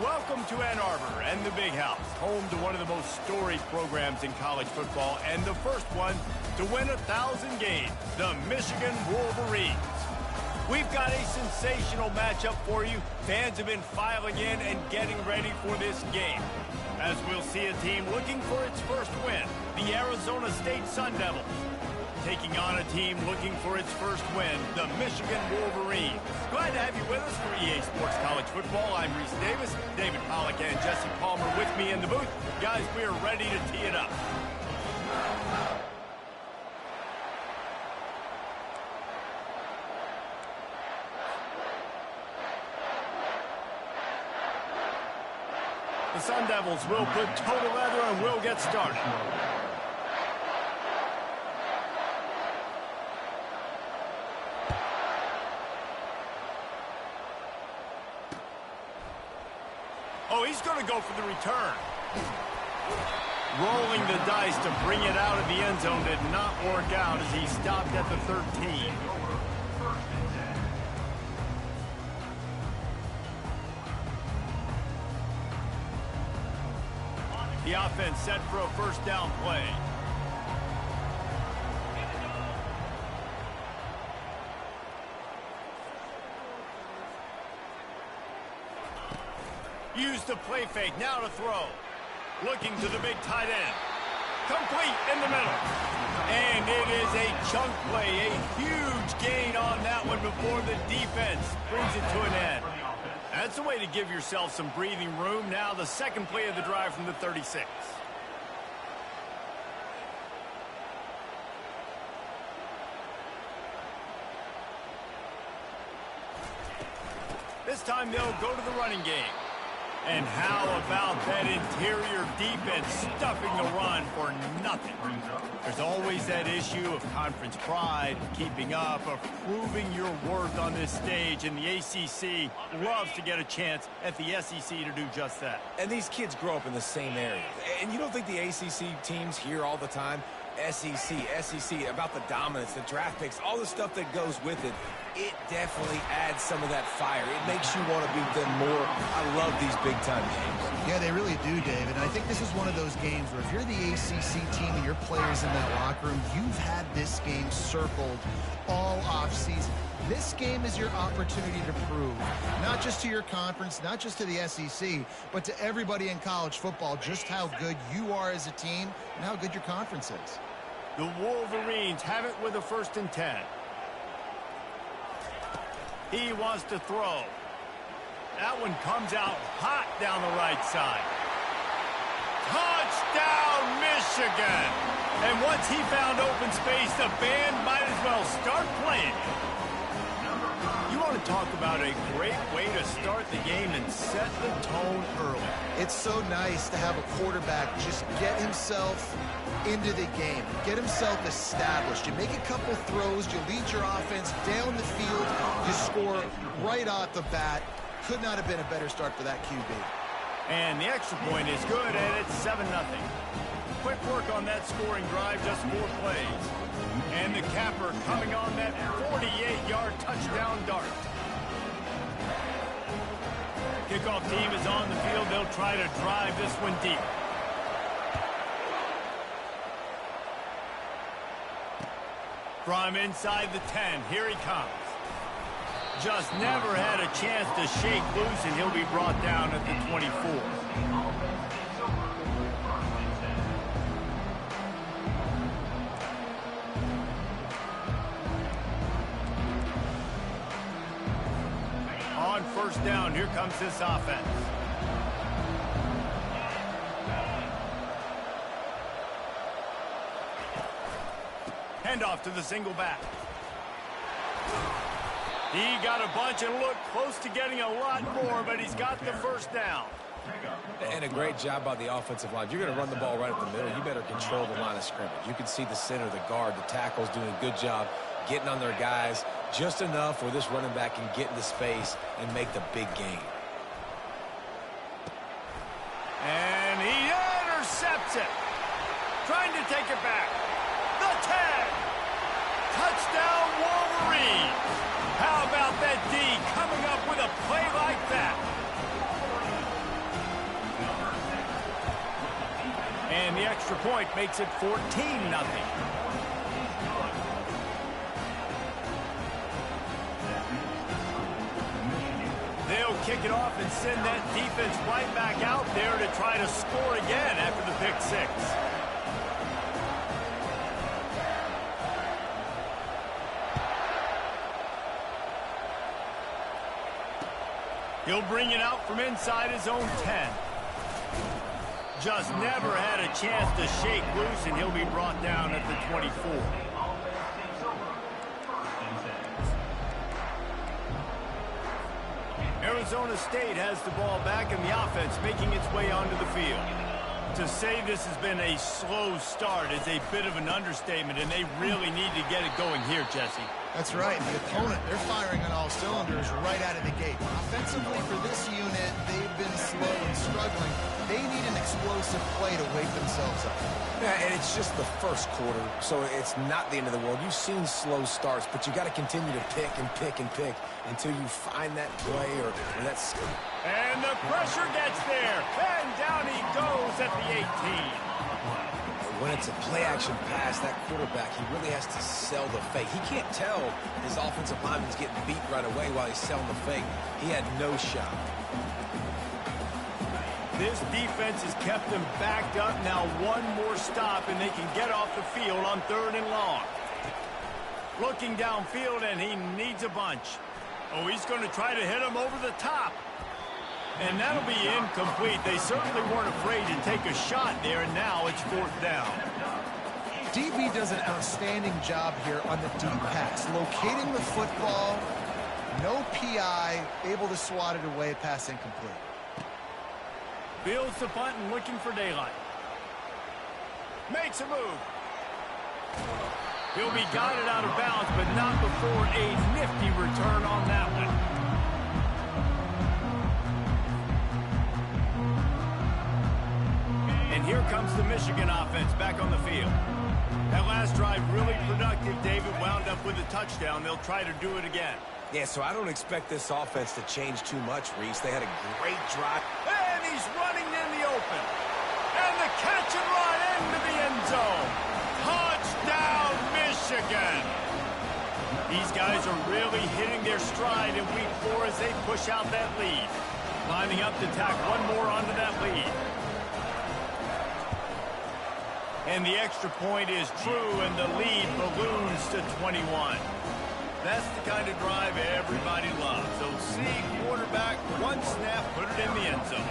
Welcome to Ann Arbor and the Big House, home to one of the most storied programs in college football and the first one to win 1,000 games, the Michigan Wolverines. We've got a sensational matchup for you. Fans have been filing in and getting ready for this game, as we'll see a team looking for its first win, the Arizona State Sun Devils, taking on a team looking for its first win, the Michigan Wolverines. Glad to have you with us for EA Sports College Football. I'm Reese Davis, David Pollack and Jesse Palmer with me in the booth. Guys, we are ready to tee it up. The Sun Devils will put total leather and we'll get started. Oh, he's going to go for the return. Rolling the dice to bring it out of the end zone did not work out as he stopped at the 13. The offense set for a first down play. Use the play fake, now to throw. Looking to the big tight end. Complete in the middle. And it is a chunk play, a huge gain on that one before the defense brings it to an end. That's a way to give yourself some breathing room. Now the second play of the drive from the 36. This time they'll go to the running game. And how about that interior defense stuffing the run for nothing? There's always that issue of conference pride, keeping up, of proving your worth on this stage, and the ACC loves to get a chance at the SEC to do just that. And these kids grow up in the same area. And you don't think the ACC teams hear all the time, SEC, about the dominance, the draft picks, all the stuff that goes with it. It definitely adds some of that fire. It makes you want to beat them more. I love these big-time games. Yeah, they really do, David. I think this is one of those games where if you're the ACC team and your players in that locker room, you've had this game circled all offseason. This game is your opportunity to prove, not just to your conference, not just to the SEC, but to everybody in college football, just how good you are as a team and how good your conference is. The Wolverines have it with a 1st and 10. He wants to throw. That one comes out hot down the right side. Touchdown, Michigan! And once he found open space, the band might as well start playing. You want to talk about a great way to start the game and set the tone early. It's so nice to have a quarterback just get himself into the game, get himself established. You make a couple throws, you lead your offense down the field, you score right off the bat. Could not have been a better start for that QB. And the extra point is good, and it's 7-0. Quick work on that scoring drive, just 4 plays. And the capper coming on that 48-yard touchdown dart. Kickoff team is on the field. They'll try to drive this one deep. From inside the 10, here he comes. Just never had a chance to shake loose, and he'll be brought down at the 24. On 1st down, here comes this offense. Handoff to the single back. He got a bunch and looked close to getting a lot more, but he's got the 1st down. And a great job by the offensive line. You're going to run the ball right up the middle. You better control the line of scrimmage. You can see the center, the guard, the tackles doing a good job getting on their guys just enough where this running back can get into space and make the big game. And he intercepts it. Trying to take it back. The 10. Touchdown, Wolverines. How about that D coming up with a play like that? And the extra point makes it 14-0. They'll kick it off and send that defense right back out there to try to score again after the pick six. He'll bring it out from inside his own 10. Just never had a chance to shake loose, and he'll be brought down at the 24. Arizona State has the ball back, and the offense making its way onto the field. To say this has been a slow start is a bit of an understatement, and they really need to get it going here, Jesse. That's right. The opponent, they're firing on all cylinders right out of the gate. Offensively for this unit, they've been slow and struggling. They need an explosive play to wake themselves up. Yeah, and it's just the first quarter, so it's not the end of the world. You've seen slow starts, but you got to continue to pick and pick and pick until you find that play or that skill. And the pressure gets there, and down he goes at the 18. When it's a play-action pass, that quarterback, he really has to sell the fake. He can't tell his offensive lineman's getting beat right away while he's selling the fake. He had no shot. This defense has kept them backed up. Now one more stop, and they can get off the field on 3rd and long. Looking downfield, and he needs a bunch. Oh, he's going to try to hit him over the top. And that'll be incomplete. They certainly weren't afraid to take a shot there, and now it's 4th down. DB does an outstanding job here on the deep pass, locating the football, no PI, able to swat it away, pass incomplete. Fields the punt and looking for daylight. Makes a move. He'll be guided out of bounds, but not before a nifty return on that one. And here comes the Michigan offense back on the field. That last drive really productive. David wound up with a touchdown. They'll try to do it again. Yeah, so I don't expect this offense to change too much, Reese. They had a great drive. And he's running in the open. And the catch and run into the end zone. Touchdown, Michigan. These guys are really hitting their stride in week 4 as they push out that lead. Lining up to tack one more onto that lead. And the extra point is true, and the lead balloons to 21. That's the kind of drive everybody loves. So see quarterback, one snap, put it in the end zone.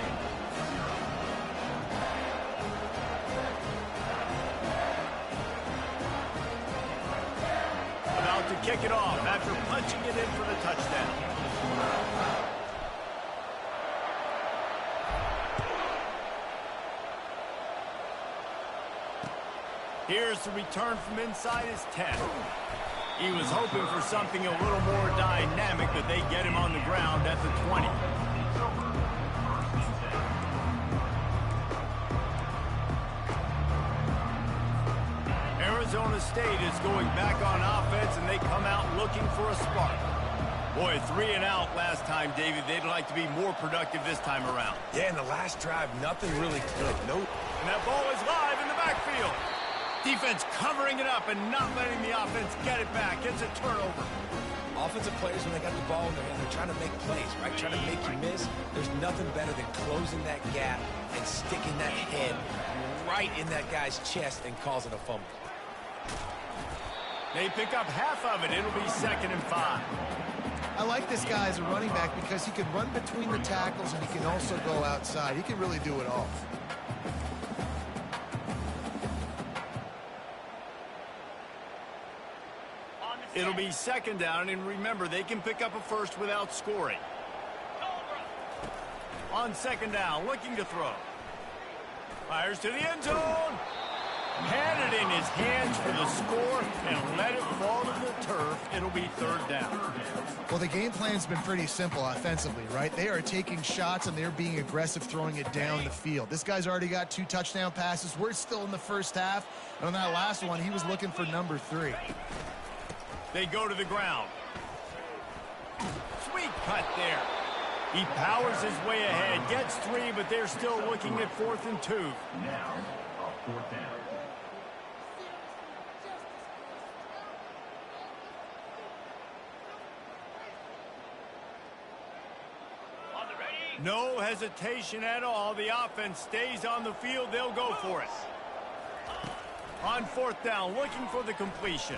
About to kick it off after punching it in for the touchdown. Here's the return from inside his 10. He was hoping for something a little more dynamic, but they get him on the ground at the 20. Arizona State is going back on offense, and they come out looking for a spark. Boy, 3 and out last time, David. They'd like to be more productive this time around. Yeah, in the last drive, nothing really clicked. Nope. And that ball is live in the backfield. Defense covering it up and not letting the offense get it back. It's a turnover. Offensive players, when they got the ball in their hand, they're trying to make plays, right? Trying to make you miss. There's nothing better than closing that gap and sticking that head right in that guy's chest and causing a fumble. They pick up half of it. It'll be 2nd and 5. I like this guy as a running back because he can run between the tackles and he can also go outside. He can really do it all. It'll be 2nd down, and remember, they can pick up a first without scoring. On 2nd down, looking to throw. Fires to the end zone. Had it in his hands for the score and let it fall to the turf. It'll be 3rd down. Well, the game plan's been pretty simple offensively, right? They are taking shots and they're being aggressive, throwing it down the field. This guy's already got 2 touchdown passes. We're still in the first half. And on that last one, he was looking for number 3. They go to the ground. Sweet cut there. He powers his way ahead, gets 3, but they're still looking at 4th and 2. Fourth down. No hesitation at all. The offense stays on the field. They'll go for it. On fourth down, looking for the completion.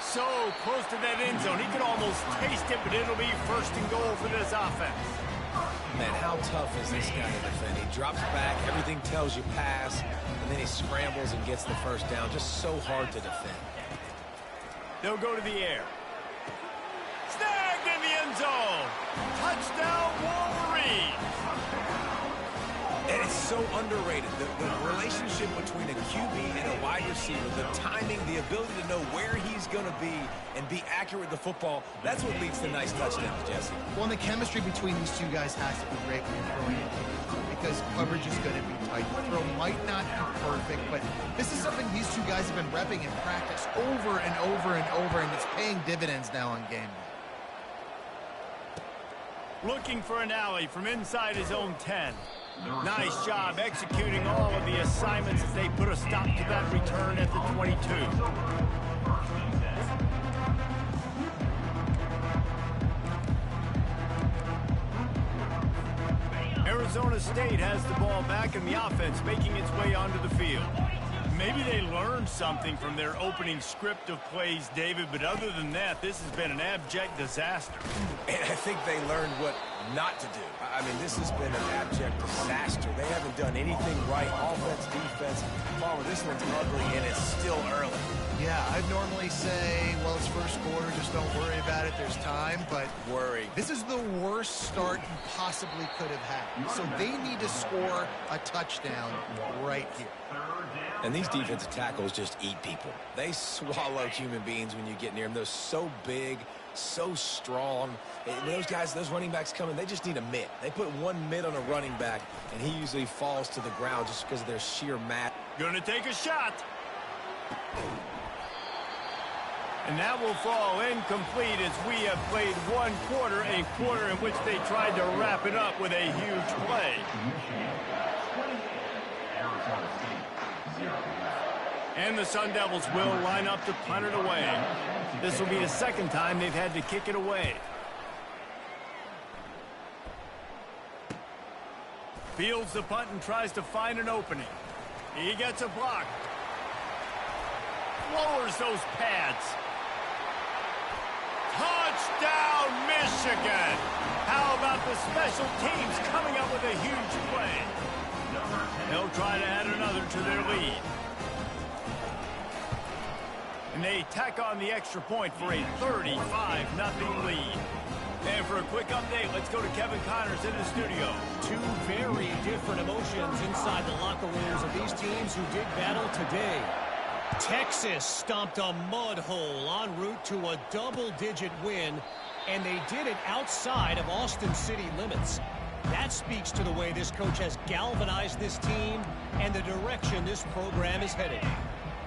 So close to that end zone. He could almost taste it, but it'll be first and goal for this offense. Man, how tough is this guy to defend? He drops back, everything tells you pass, and then he scrambles and gets the first down. Just so hard to defend. They'll go to the air. Snagged in the end zone. Touchdown, Wolverines. And it's so underrated. The relationship between a QB and a wide receiver, the timing, the ability to know where he's going to be and be accurate with the football, that's what leads to nice touchdowns, Jesse. Well, and the chemistry between these two guys has to be great when you're throwing it, because coverage is going to be tight. The throw might not be perfect, but this is something these two guys have been repping in practice over and over and over, and it's paying dividends now on game day. Looking for an alley from inside his own 10. Nice job executing all of the assignments as they put a stop to that return at the 22. Arizona State has the ball back and the offense making its way onto the field. Maybe they learned something from their opening script of plays, David, but other than that, this has been an abject disaster. And I think they learned what not to do. I mean, this has been an abject disaster. They haven't done anything right, offense, defense. Palmer, this one's ugly, and it's still early. Yeah, I'd normally say, well, it's first quarter, just don't worry about it, there's time, but Worry. this is the worst start you possibly could have had. So they need to score a touchdown right here. And these defensive tackles just eat people. They swallow human beings when you get near them. They're so big, so strong. When those guys, those running backs come in, they just need a mitt. They put one mitt on a running back, and he usually falls to the ground just because of their sheer mass. Gonna take a shot. And that will fall incomplete as we have played one quarter, a quarter in which they tried to wrap it up with a huge play. And the Sun Devils will line up to punt it away. This will be the second time they've had to kick it away. Fields the punt and tries to find an opening. He gets a block. Lowers those pads. Touchdown, Michigan! How about the special teams coming up with a huge play? They'll try to add another to their lead. And they tack on the extra point for a 35-0 lead. And for a quick update, let's go to Kevin Connors in the studio. Two very different emotions inside the locker rooms of these teams who did battle today. Texas stomped a mud hole en route to a double-digit win, and they did it outside of Austin city limits. That speaks to the way this coach has galvanized this team and the direction this program is headed.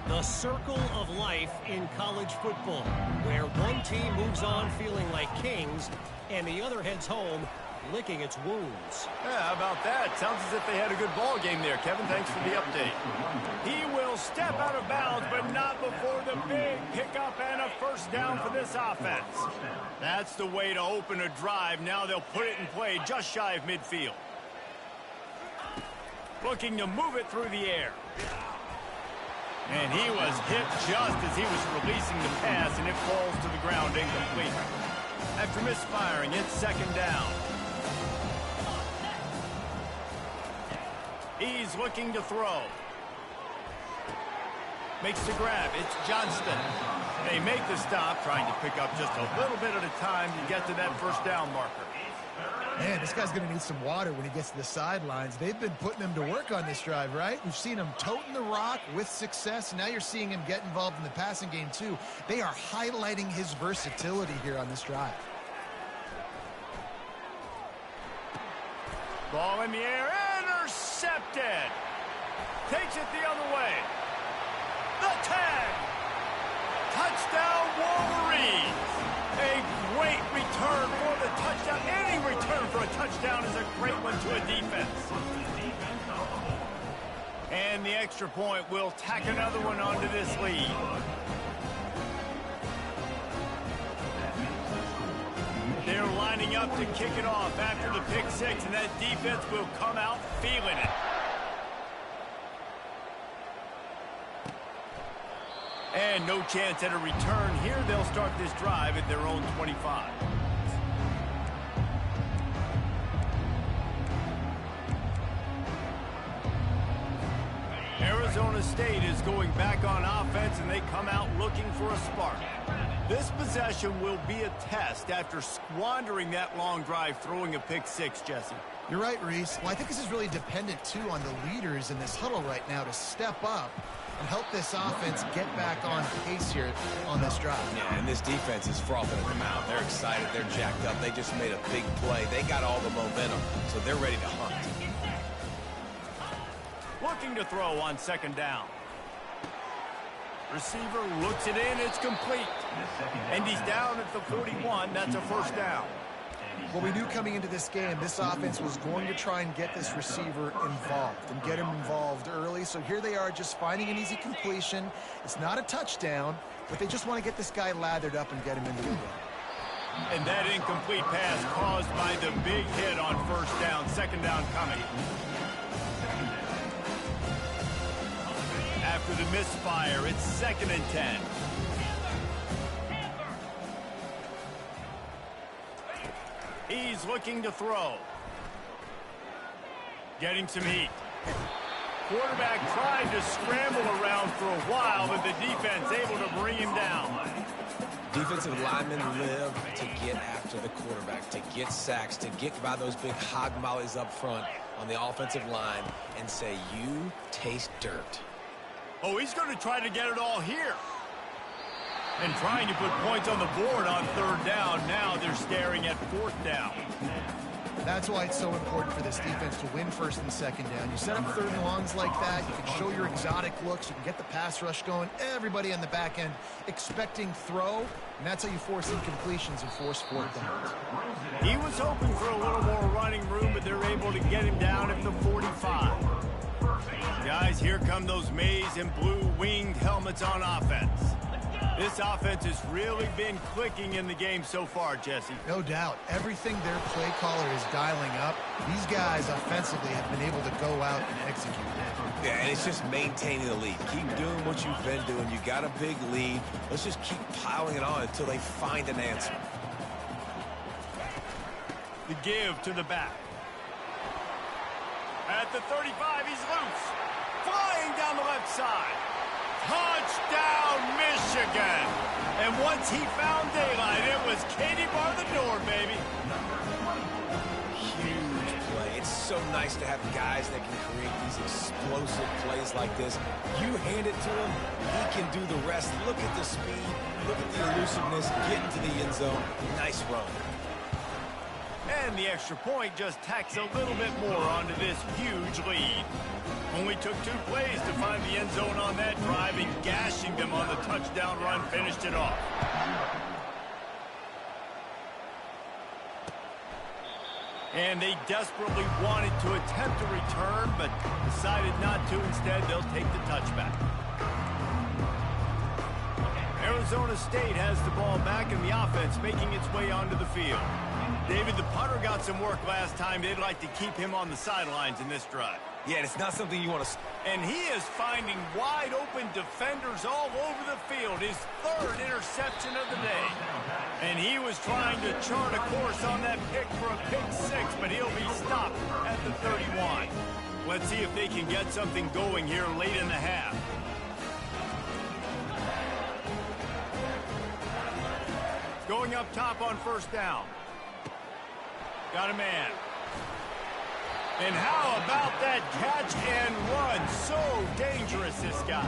The circle of life in college football, where one team moves on feeling like kings and the other heads home licking its wounds. Yeah, how about that? Sounds as if they had a good ball game there. Kevin, thanks for the update. He will step out of bounds, but not before the big pickup and a first down for this offense. That's the way to open a drive. Now they'll put it in play just shy of midfield. Looking to move it through the air. And he was hit just as he was releasing the pass, and it falls to the ground incomplete. After misfiring, it's second down. He's looking to throw. Makes the grab. It's Johnston. They make the stop, trying to pick up just a little bit at a time to get to that first down marker. Man, this guy's going to need some water when he gets to the sidelines. They've been putting him to work on this drive, right? We've seen him toting the rock with success. Now you're seeing him get involved in the passing game, too. They are highlighting his versatility here on this drive. Ball in the air, intercepted. Takes it the other way. The tag. Touchdown, Wolverines. A great return for the touchdown. Any return for a touchdown is a great one to a defense. extra point will tack another one onto this lead. They're lining up to kick it off after the pick six, and that defense will come out feeling it. And no chance at a return here. They'll start this drive at their own 25. Arizona State is going back on offense, and they come out looking for a spark. This possession will be a test after squandering that long drive throwing a pick six, Jesse. You're right, Reese. Well, I think this is really dependent, too, on the leaders in this huddle right now to step up and help this offense get back on pace here on this drive. Yeah, and this defense is frothing at the mouth. They're excited. They're jacked up. They just made a big play. They got all the momentum, so they're ready to hunt. Looking to throw on second down. Receiver looks it in. It's complete. And he's down at the 41. That's a first down. Well, we knew coming into this game, this offense was going to try and get this receiver involved and get him involved early. So here they are just finding an easy completion. It's not a touchdown, but they just want to get this guy lathered up and get him into the game. And that incomplete pass caused by the big hit on first down. Second down coming. After the misfire, it's 2nd and 10. He's looking to throw. Getting some heat. Quarterback tried to scramble around for a while, but the defense able to bring him down. Defensive linemen live to get after the quarterback, to get sacks, to get by those big hog mollies up front on the offensive line and say, you taste dirt. Oh, he's going to try to get it all here. And trying to put points on the board on third down. Now they're staring at fourth down. That's why it's so important for this defense to win first and second down. You set up third and longs like that, you can show your exotic looks, you can get the pass rush going, everybody on the back end expecting throw, and that's how you force incompletions and force fourth downs. He was hoping for a little more running room, but they're able to get him down at the 45. Guys, here come those maize and blue winged helmets on offense. This offense has really been clicking in the game so far, Jesse. No doubt. Everything their play caller is dialing up, these guys offensively have been able to go out and execute. Yeah, and it's just maintaining the lead. Keep doing what you've been doing. You got a big lead. Let's just keep piling it on until they find an answer. The give to the back. At the 35, he's loose. Flying down the left side. Touchdown, Michigan! And once he found daylight, it was Katie bar the door, baby. Huge play. It's so nice to have guys that can create these explosive plays like this. You hand it to him, he can do the rest. Look at the speed, look at the elusiveness, get into the end zone. Nice run. And the extra point just tacks a little bit more onto this huge lead. Only took 2 plays to find the end zone on that drive, and gashing them on the touchdown run finished it off. And they desperately wanted to attempt a return, but decided not to. Instead, they'll take the touchback. Arizona State has the ball back, and the offense making its way onto the field. David, the punter got some work last time. They'd like to keep him on the sidelines in this drive. Yeah, it's not something you want to... And he is finding wide-open defenders all over the field. His 3rd interception of the day. And he was trying to chart a course on that pick for a pick six, but he'll be stopped at the 31. Let's see if they can get something going here late in the half. Going up top on first down. Got a man. And how about that catch and run? So dangerous, this guy.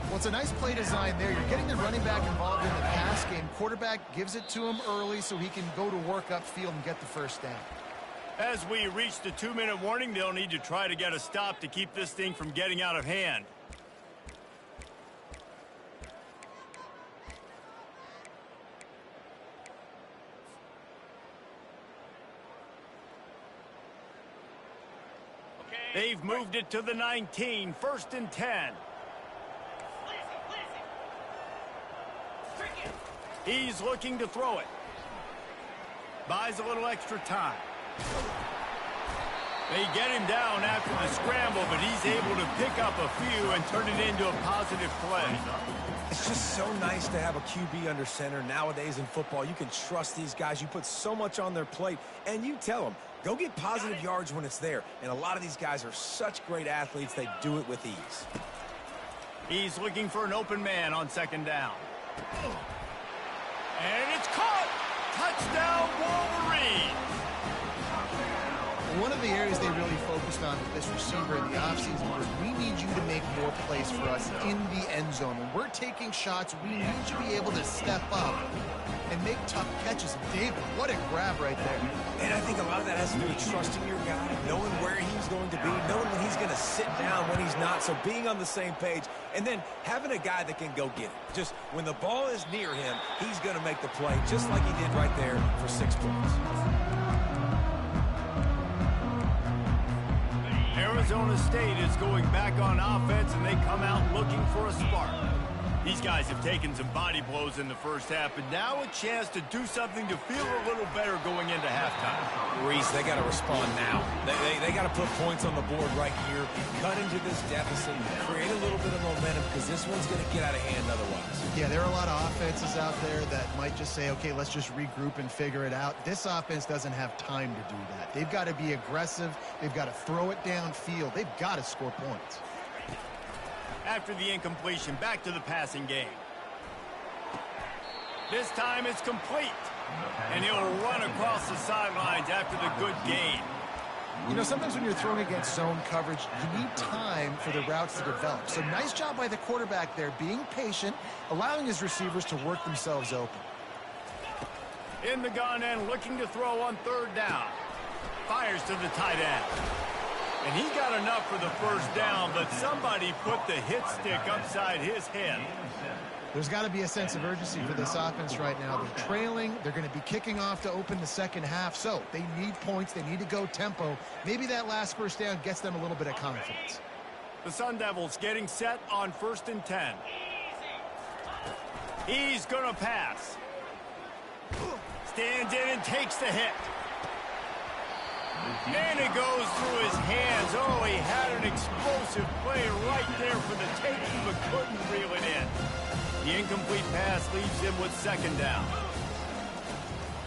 Well, it's a nice play design there. You're getting the running back involved in the pass game. Quarterback gives it to him early so he can go to work upfield and get the first down. As we reach the 2-minute warning, they'll need to try to get a stop to keep this thing from getting out of hand. They've moved it to the 19, 1st and 10. He's looking to throw it. Buys a little extra time. They get him down after the scramble, but he's able to pick up a few and turn it into a positive play. It's just so nice to have a QB under center nowadays in football. You can trust these guys. You put so much on their plate, and you tell them, go get positive yards when it's there. And a lot of these guys are such great athletes, they do it with ease. He's looking for an open man on 2nd down. And it's caught! Touchdown, Wolverine! One of the areas they really focused on with this receiver in the offseason was we need you to make more plays for us in the end zone. When we're taking shots, we need you to be able to step up and make tough catches. And David, what a grab right there. And I think a lot of that has to do with trusting your guy, knowing where he's going to be, knowing when he's going to sit down, when he's not, so being on the same page, and then having a guy that can go get it. Just when the ball is near him, he's going to make the play, just like he did right there for 6 points. Arizona State is going back on offense, and they come out looking for a spark. These guys have taken some body blows in the first half, but now a chance to do something to feel a little better going into halftime. Reese, they got to respond now. They got to put points on the board right here, cut into this deficit, create a little bit of momentum, because this one's going to get out of hand otherwise. Yeah, there are a lot of offenses out there that might just say, okay, let's just regroup and figure it out. This offense doesn't have time to do that. They've got to be aggressive. They've got to throw it downfield. They've got to score points. After the incompletion, back to the passing game. This time it's complete. And he'll run across the sidelines after the good gain. You know, sometimes when you're throwing against zone coverage, you need time for the routes to develop. So nice job by the quarterback there, being patient, allowing his receivers to work themselves open. In the gun and looking to throw on 3rd down. Fires to the tight end. And he got enough for the 1st down, but somebody put the hit stick upside his head. There's got to be a sense of urgency for this offense right now. They're trailing. They're going to be kicking off to open the 2nd half. So they need points. They need to go tempo. Maybe that last 1st down gets them a little bit of confidence. The Sun Devils getting set on 1st and 10. He's going to pass. Stands in and takes the hit. And it goes through his hands. Oh, he had an explosive play right there for the taking, but couldn't reel it in. The incomplete pass leaves him with 2nd down.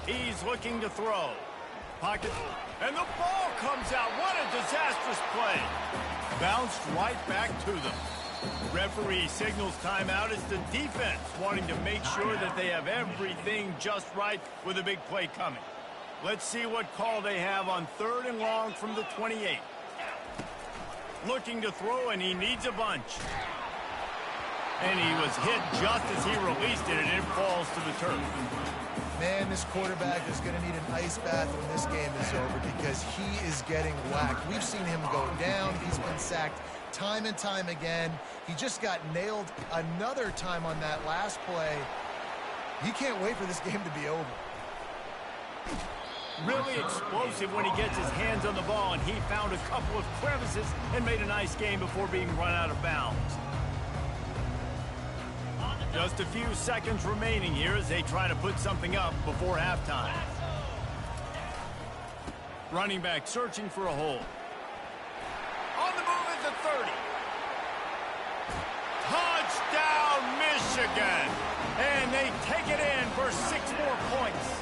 He's looking to throw. Pocket, and the ball comes out. What a disastrous play. Bounced right back to them. The referee signals timeout as the defense wanting to make sure that they have everything just right with a big play coming. Let's see what call they have on 3rd and long from the 28. Looking to throw, and he needs a bunch. And he was hit just as he released it, and it falls to the turf. Man, this quarterback is going to need an ice bath when this game is over because he is getting whacked. We've seen him go down. He's been sacked time and time again. He just got nailed another time on that last play. He can't wait for this game to be over. Really explosive when he gets his hands on the ball, and he found a couple of crevices and made a nice game before being run out of bounds. Just a few seconds remaining here as they try to put something up before halftime. Running back searching for a hole. On the move at the 30. Touchdown, Michigan! And they take it in for 6 more points.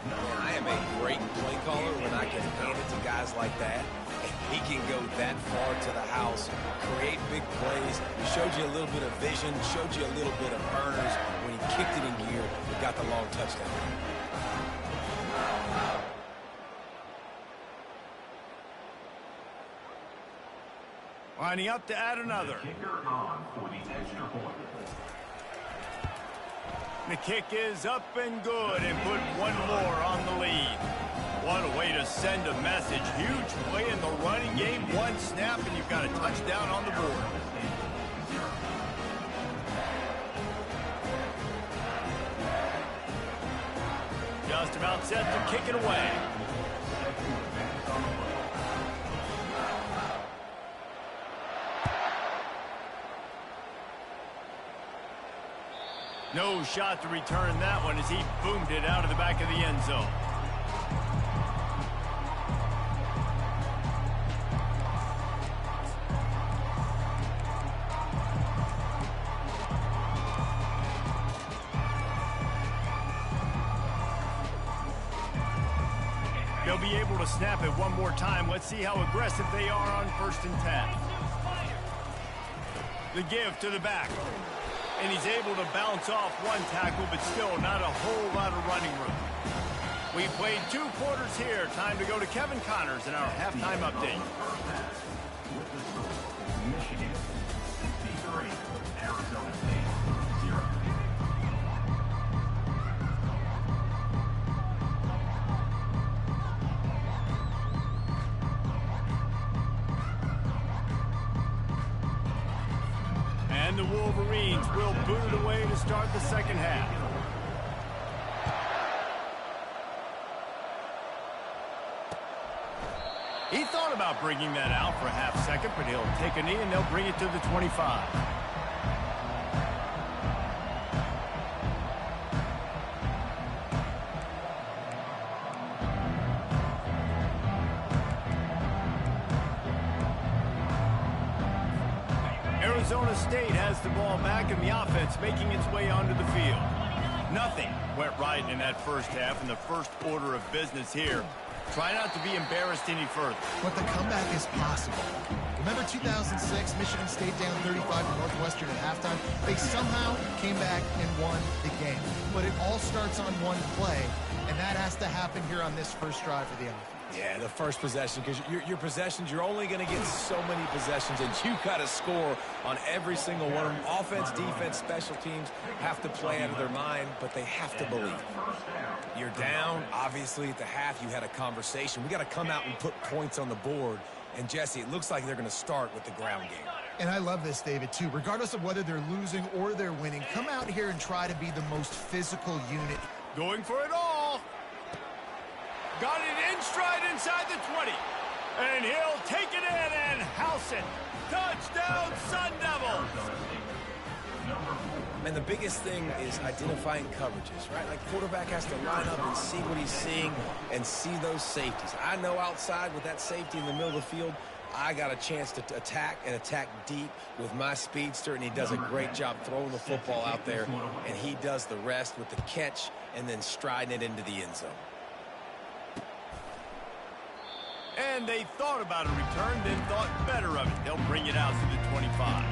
I am a great play caller when I can hand it to guys like that. He can go that far to the house, create big plays. He showed you a little bit of vision, showed you a little bit of burners when he kicked it in gear and got the long touchdown. Lining up to add another. The kick is up and good and put one more on the lead. What a way to send a message. Huge play in the running game. One snap and you've got a touchdown on the board. Just about set to kick it away. No shot to return that one as he boomed it out of the back of the end zone. They'll be able to snap it one more time. Let's see how aggressive they are on 1st and 10. The give to the back. And he's able to bounce off one tackle, but still not a whole lot of running room. We played 2 quarters here. Time to go to Kevin Connors in our halftime update. Michigan, 63, Arizona State, 0. And the Wolverines will boot it away to start the second half. He thought about bringing that out for a half second, but he'll take a knee and they'll bring it to the 25. Arizona State has the ball back and the offense making its way onto the field. Nothing went right in that first half in the first order of business here. Try not to be embarrassed any further. But the comeback is possible. Remember 2006, Michigan State down 35 to Northwestern at halftime? They somehow came back and won the game. But it all starts on one play, and that has to happen here on this first drive for the offense. Yeah, the first possession, because your possessions, you're only going to get so many possessions, and you got to score on every single one of them. Offense, defense, special teams have to play out of their mind, but they have to believe. You're down, obviously, at the half. You had a conversation. We got to come out and put points on the board. And, Jesse, it looks like they're going to start with the ground game. And I love this, David, too. Regardless of whether they're losing or they're winning, come out here and try to be the most physical unit. Going for it all. Got it in stride inside the 20. And he'll take it in and house it. Touchdown, Sun Devils. And the biggest thing is identifying coverages, right? Like, quarterback has to line up and see what he's seeing and see those safeties. I know outside with that safety in the middle of the field, I got a chance to attack and attack deep with my speedster, and he does a great job throwing the football out there, and he does the rest with the catch and then striding it into the end zone. And they thought about a return, then thought better of it. They'll bring it out to the 25.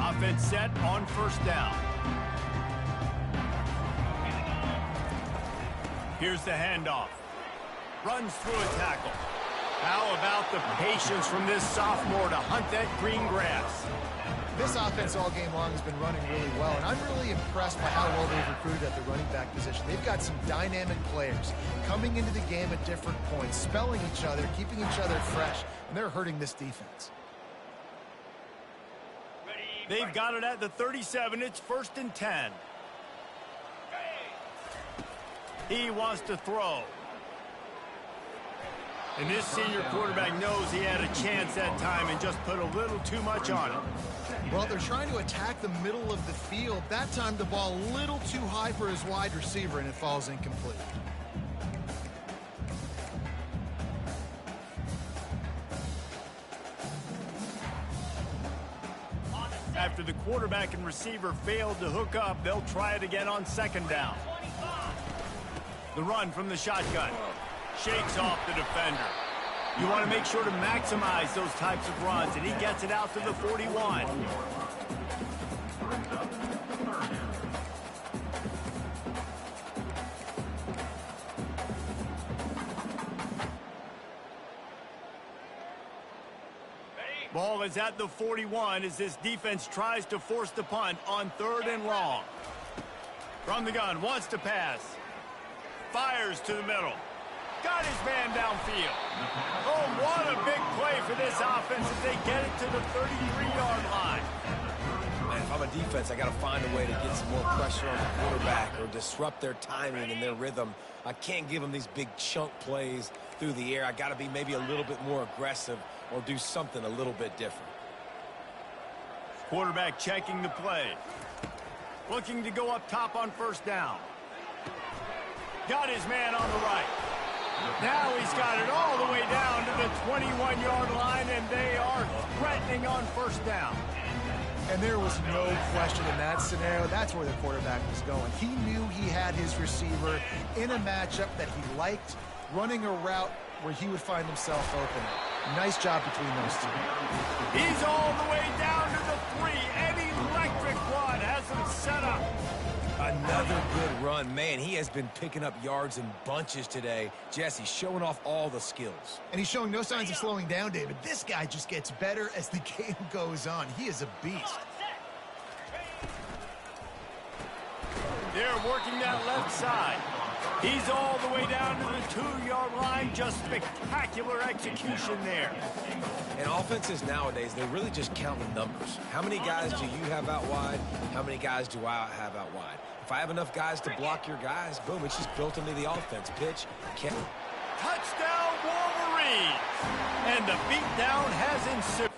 Offense set on first down. Here's the handoff. Runs through a tackle. How about the patience from this sophomore to hunt that green grass? This offense all game long has been running really well, and I'm really impressed by how well they've recruited at the running back position. They've got some dynamic players coming into the game at different points, spelling each other, keeping each other fresh, and they're hurting this defense. They've got it at the 37. It's 1st and 10. He wants to throw. And this senior quarterback knows he had a chance that time and just put a little too much on it. Well, they're trying to attack the middle of the field. That time the ball a little too high for his wide receiver, and it falls incomplete. After the quarterback and receiver failed to hook up. They'll try it again on second down. The run from the shotgun. Shakes off the defender. You want to make sure to maximize those types of runs, and he gets it out to the 41. Ball is at the 41 as this defense tries to force the punt on 3rd and long. From the gun, wants to pass. Fires to the middle. Got his man downfield. Oh, what a big play for this offense as they get it to the 33-yard line. Man, if I'm a defense, I got to find a way to get some more pressure on the quarterback or disrupt their timing and their rhythm. I can't give them these big chunk plays through the air. I got to be maybe a little bit more aggressive or do something a little bit different. Quarterback checking the play. Looking to go up top on 1st down. Got his man on the right. Now he's got it all the way down to the 21-yard line, and they are threatening on 1st down. And there was no question in that scenario. That's where the quarterback was going. He knew he had his receiver in a matchup that he liked, running a route where he would find himself open. Nice job between those two. He's all the way down to the 3. An electric run has him set up. Another good run. Man, he has been picking up yards in bunches today. Jesse showing off all the skills. And he's showing no signs of slowing down, David. This guy just gets better as the game goes on. He is a beast. They're working that left side. He's all the way down to the 2-yard line. Just spectacular execution there. And offenses nowadays, they really just count the numbers. How many guys do you have out wide? How many guys do I have out wide? If I have enough guys to block your guys, boom, it's just built into the offense. Pitch, catch. Touchdown, Wolverines! And the beatdown has ensued.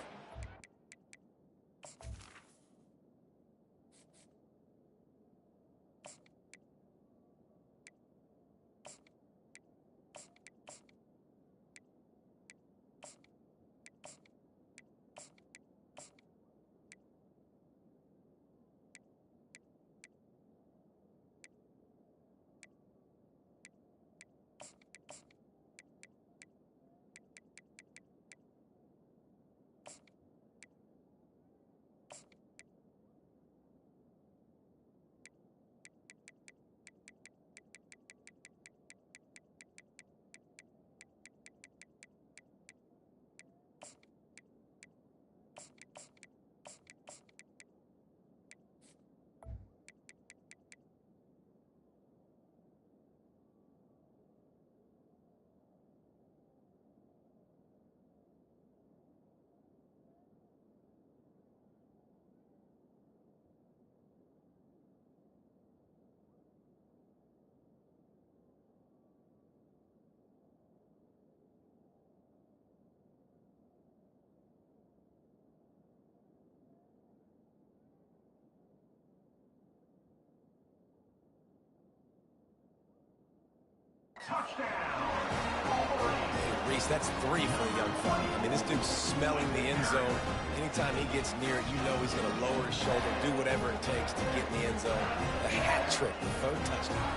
Reese, that's 3 for the young fella. I mean, this dude's smelling the end zone. Anytime he gets near it, you know he's going to lower his shoulder, do whatever it takes to get in the end zone. The hat trick, the 3rd touchdown.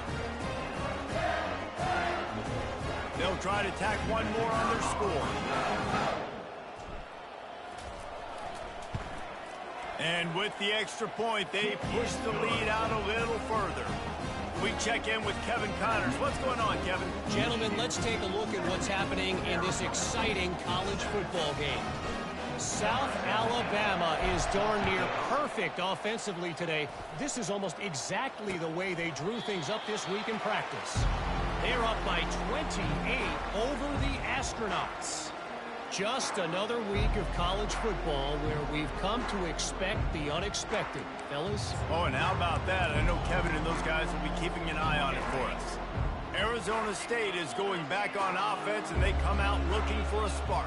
They'll try to tack one more on their score. And with the extra point, they push the lead out a little further. We check in with Kevin Connors. What's going on, Kevin? Gentlemen, let's take a look at what's happening in this exciting college football game. South Alabama is darn near perfect offensively today. This is almost exactly the way they drew things up this week in practice. They're up by 28 over the Astronauts. Just another week of college football where we've come to expect the unexpected, fellas. Oh, and how about that? I know Kevin and those guys will be keeping an eye on it for us. Arizona State is going back on offense, and they come out looking for a spark.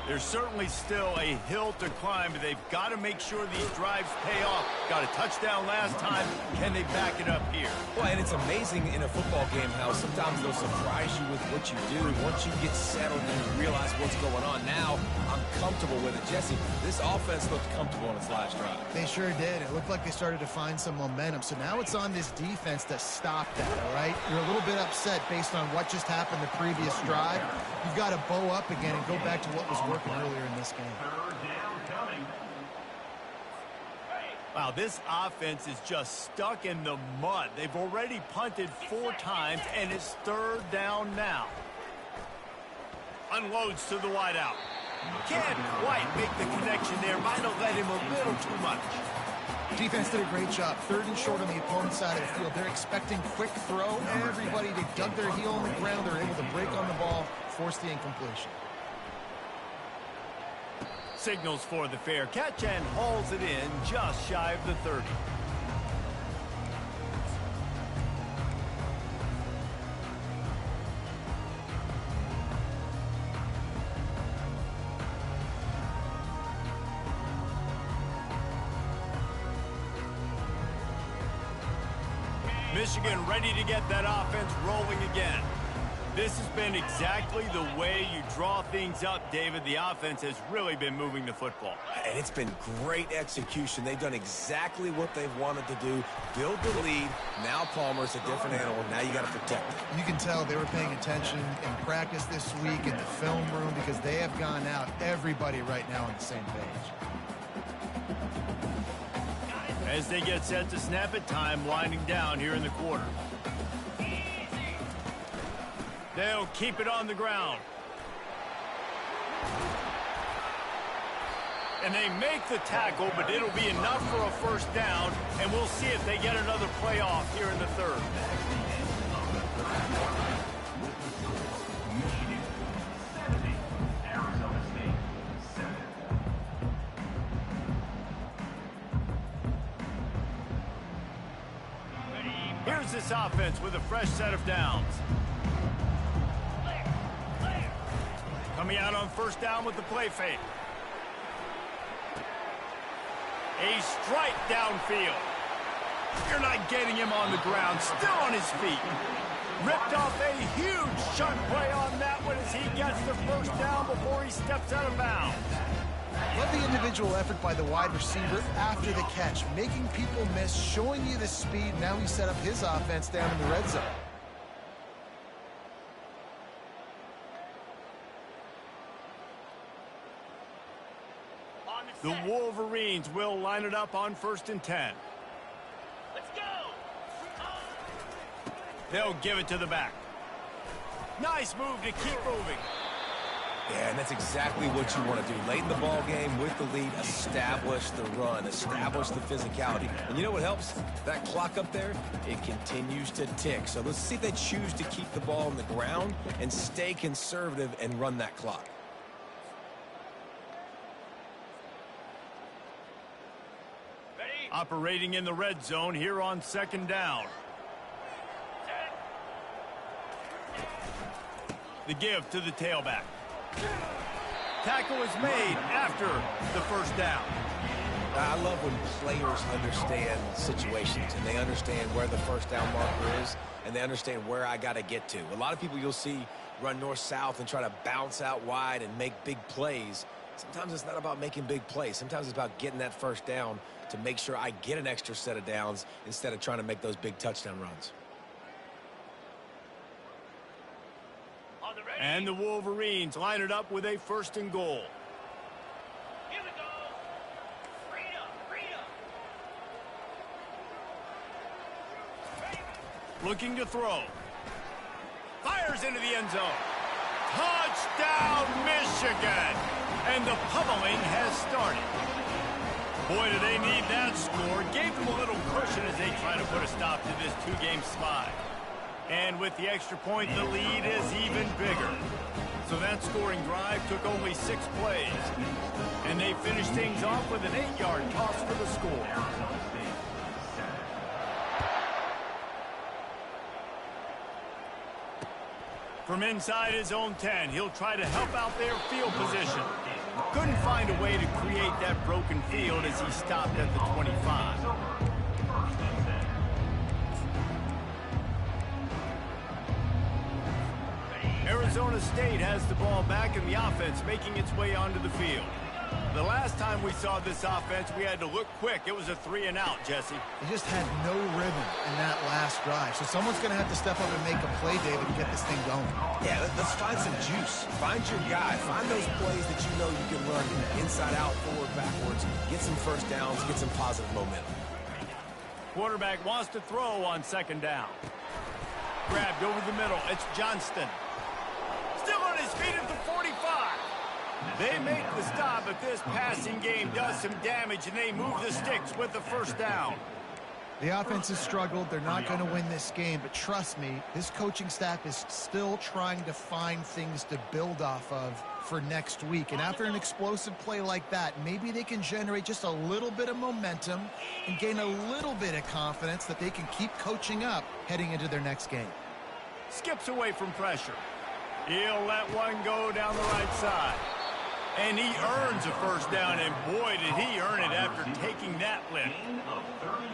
There's certainly still a hill to climb, but they've got to make sure these drives pay off. Got a touchdown last time. Can they back it up here? Well, and it's amazing in a football game how sometimes they'll surprise you with what you do. Once you get settled and you realize what's going on, now I'm comfortable with it. Jesse, this offense looked comfortable on its last drive. They sure did. It looked like they started to find some momentum. So now it's on this defense to stop that, all right? You're a little bit upset based on what just happened the previous drive. You've got to bow up again and go back to what was working earlier in this game. Wow, this offense is just stuck in the mud. They've already punted 4 times, and it's 3rd down now. Unloads to the wideout. Can't quite make the connection there. Might have let him a little too much. Defense did a great job. 3rd and short on the opponent's side of the field. They're expecting quick throw. Everybody, they dug their heel on the ground. They're able to break on the ball, force the incompletion. Signals for the fair catch and hauls it in just shy of the 30. Michigan ready to get that offense rolling again. This has been exactly the way you draw things up, David. The offense has really been moving the football. And it's been great execution. They've done exactly what they've wanted to do. Build the lead. Now Palmer's a different animal. Now you got to protect it. You can tell they were paying attention in practice this week in the film room because they have gone out, everybody right now on the same page. As they get set to snap it, time winding down here in the quarter. They'll keep it on the ground. And they make the tackle, but it'll be enough for a 1st down, and we'll see if they get another playoff here in the 3rd. Here's this offense with a fresh set of downs. Coming out on 1st down with the play fake. A strike downfield. You're not getting him on the ground. Still on his feet. Ripped off a huge chunk play on that one as he gets the 1st down before he steps out of bounds. Love the individual effort by the wide receiver after the catch, making people miss, showing you the speed. Now he set up his offense down in the red zone. The Wolverines will line it up on 1st and 10. Let's go! They'll give it to the back. Nice move to keep moving. Yeah, and that's exactly what you want to do. Late in the ball game with the lead, establish the run, establish the physicality. And you know what helps? That clock up there, it continues to tick. So let's see if they choose to keep the ball on the ground and stay conservative and run that clock. Operating in the red zone here on 2nd down. The give to the tailback. Tackle is made after the 1st down. I love when players understand situations and they understand where the 1st down marker is and they understand where I got to get to. A lot of people you'll see run north-south and try to bounce out wide and make big plays. Sometimes it's not about making big plays. Sometimes it's about getting that 1st down to make sure I get an extra set of downs instead of trying to make those big touchdown runs. And the Wolverines line it up with a 1st and goal. Here we go. Freedom. Looking to throw. Fires into the end zone. Touchdown, Michigan! And the pummeling has started. Boy, do they need that score. Gave them a little cushion as they try to put a stop to this 2-game slide. And with the extra point, the lead is even bigger. So that scoring drive took only 6 plays. And they finished things off with an 8-yard toss for the score. From inside his own 10, he'll try to help out their field position. Couldn't find a way to create that broken field as he stopped at the 25. Arizona State has the ball back in the offense, making its way onto the field. The last time we saw this offense, we had to look quick. It was a 3-and-out, Jesse. They just had no rhythm in that last drive. So someone's going to have to step up and make a play, David, to get this thing going. Yeah, let's find some juice. Find your guy. Find those plays that you know you can run inside out, forward, backwards. Get some first downs. Get some positive momentum. Quarterback wants to throw on 2nd down. Grabbed over the middle. It's Johnston. Still on his feet at the 45. They make the stop, but this passing game does some damage, and they move the sticks with the 1st down. The offense has struggled. They're not going to win this game, but trust me, this coaching staff is still trying to find things to build off of for next week. And after an explosive play like that, maybe they can generate just a little bit of momentum and gain a little bit of confidence that they can keep coaching up heading into their next game. Skips away from pressure. He'll let one go down the right side. And he earns a 1st down, and boy, did he earn it after taking that lift.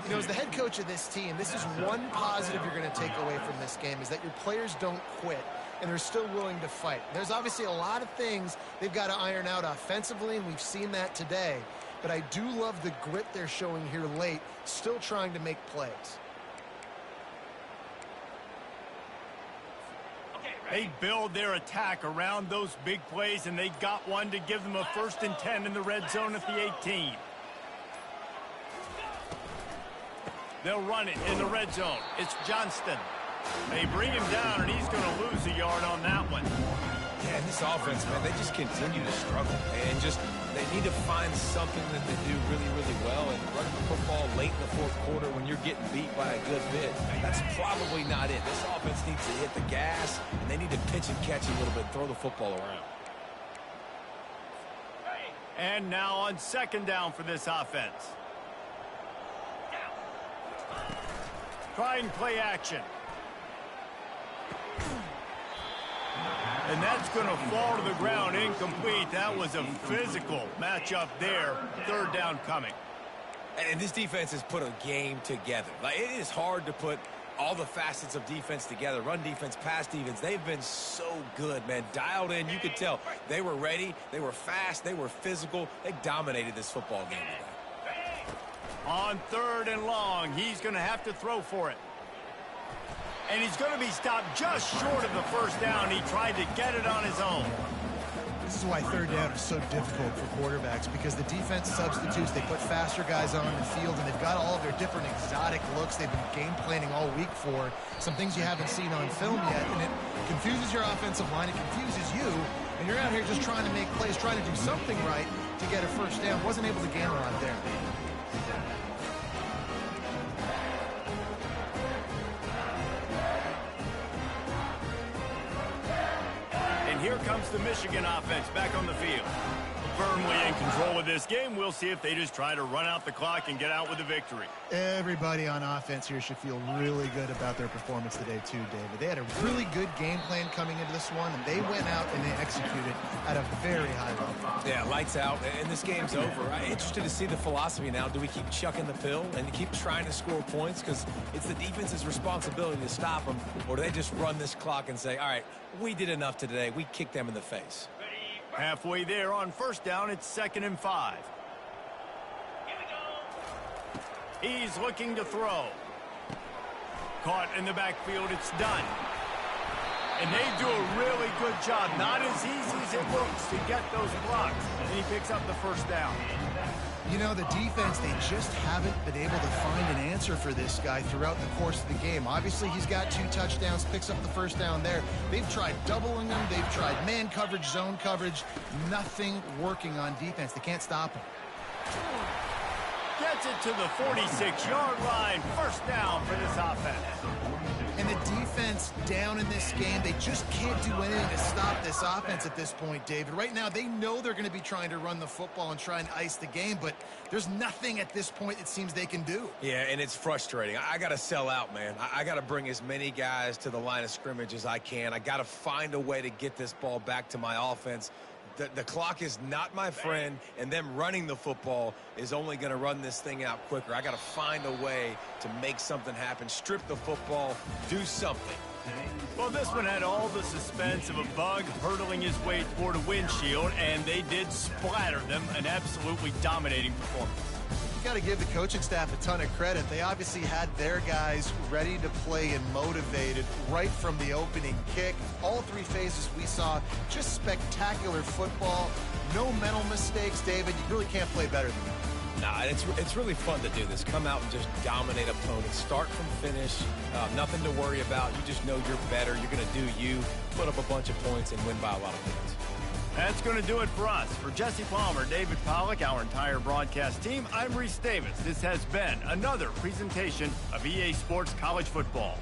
You know, as the head coach of this team, this is one positive you're going to take away from this game, is that your players don't quit, and they're still willing to fight. There's obviously a lot of things they've got to iron out offensively, and we've seen that today. But I do love the grit they're showing here late, still trying to make plays. They build their attack around those big plays, and they got one to give them a 1st and 10 in the red zone at the 18. They'll run it in the red zone. It's Johnston. They bring him down, and he's going to lose a yard on that one. Yeah, and this offense, man, they just continue to struggle. And they need to find something that they do really, really well. And running the football late in the 4th quarter when you're getting beat by a good bit, that's probably not it. This offense needs to hit the gas, and they need to pitch and catch a little bit, throw the football around. And now on 2nd down for this offense. Try and play action. And that's going to fall to the ground incomplete. That was a physical matchup there. 3rd down coming. And this defense has put a game together. Like, it is hard to put all the facets of defense together. Run defense, pass defense. They've been so good, man. Dialed in. You could tell they were ready. They were fast. They were physical. They dominated this football game today. On 3rd and long, he's going to have to throw for it. And he's going to be stopped just short of the 1st down. He tried to get it on his own. This is why 3rd down is so difficult for quarterbacks, because the defense substitutes. They put faster guys on the field, and they've got all of their different exotic looks they've been game planning all week for, some things you haven't seen on film yet, and it confuses your offensive line. It confuses you, and you're out here just trying to make plays, trying to do something right to get a 1st down. Wasn't able to gain a lot there. Here comes the Michigan offense back on the field. Firmly in control of this game. We'll see if they just try to run out the clock and get out with a victory. Everybody on offense here should feel really good about their performance today too, David. They had a really good game plan coming into this one, and they went out and they executed at a very high level. Yeah, lights out, and this game's over. I'm interested to see the philosophy now. Do we keep chucking the pill and keep trying to score points because it's the defense's responsibility to stop them, or do they just run this clock and say, all right, we did enough today. We kicked them in the face. Halfway there on 1st down, it's 2nd and 5. He's looking to throw. Caught in the backfield, it's done. And they do a really good job. Not as easy as it looks to get those blocks. And he picks up the 1st down. You know, the defense, they just haven't been able to find an answer for this guy throughout the course of the game. Obviously, he's got 2 touchdowns, picks up the 1st down there. They've tried doubling him. They've tried man coverage, zone coverage. Nothing working on defense. They can't stop him. Gets it to the 46-yard line. First down for this offense. And the defense down in this game, they just can't do anything to stop this offense at this point, David. Right now, they know they're going to be trying to run the football and try and ice the game, but there's nothing at this point it seems they can do. Yeah, and it's frustrating. I got to sell out, man. I got to bring as many guys to the line of scrimmage as I can. I got to find a way to get this ball back to my offense. The clock is not my friend, and them running the football is only going to run this thing out quicker. I got to find a way to make something happen, strip the football, do something. Well, this one had all the suspense of a bug hurtling his way toward a windshield, and they did splatter them. An absolutely dominating performance. You got to give the coaching staff a ton of credit. They obviously had their guys ready to play and motivated right from the opening kick. All three phases we saw, just spectacular football. No mental mistakes, David. You really can't play better than that. Nah, it's really fun to do this. Come out and just dominate opponents. Start from finish. Nothing to worry about. You just know you're better. You're going to do you, put up a bunch of points, and win by a lot of points. That's going to do it for us. For Jesse Palmer, David Pollack, our entire broadcast team, I'm Reese Davis. This has been another presentation of EA Sports College Football.